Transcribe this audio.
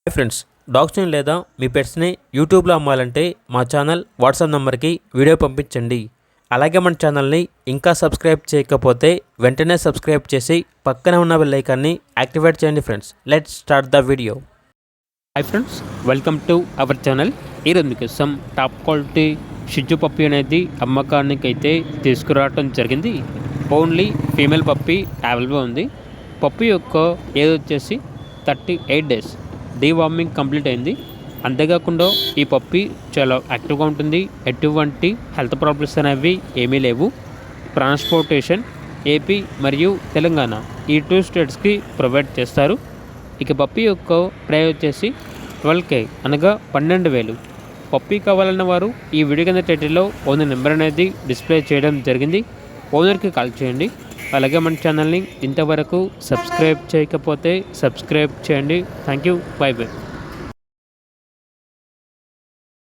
Hi friends, డాగ్స్ని లేదా మీ పెట్స్ని యూట్యూబ్లో అమ్మాలంటే మా ఛానల్ వాట్సాప్ నెంబర్కి వీడియో పంపించండి. అలాగే మన ఛానల్ని ఇంకా సబ్స్క్రైబ్ చేయకపోతే వెంటనే సబ్స్క్రైబ్ చేసి పక్కనే ఉన్న బెల్ ఐకాన్ని యాక్టివేట్ చేయండి. Friends, let's start the video. Hi friends, welcome to our channel. ఈరోజు మీకోసం టాప్ క్వాలిటీ షిజ్జు పప్పి అనేది అమ్మకానికి అయితే తీసుకురావడం జరిగింది. ఓన్లీ ఫీమేల్ పప్పి అవైలబుల్ ఉంది. పప్పి యొక్క ఏజ్ వచ్చేసి 38 డేస్. డీవార్మింగ్ కంప్లీట్ అయింది. అంతేకాకుండా ఈ పప్పి చాలా యాక్టివ్గా ఉంటుంది. ఎటువంటి హెల్త్ ప్రాబ్లమ్స్ అనేవి ఏమీ లేవు. ట్రాన్స్పోర్టేషన్ ఏపీ మరియు తెలంగాణ ఈ 2 స్టేట్స్కి ప్రొవైడ్ చేస్తారు. ఇక పప్పి యొక్క ప్రైస్ వచ్చేసి 12K అనగా 12,000. పప్పి కావాలన్న వారు ఈ వీడియో కింద టైటిల్లో ఓనర్ నెంబర్ అనేది డిస్ప్లే చేయడం జరిగింది. ఓనర్కి కాల్ చేయండి. అలాగే మన ఛానల్ని ఇంతవరకు సబ్స్క్రైబ్ చేయకపోతే సబ్స్క్రైబ్ చేయండి. Thank you. By by.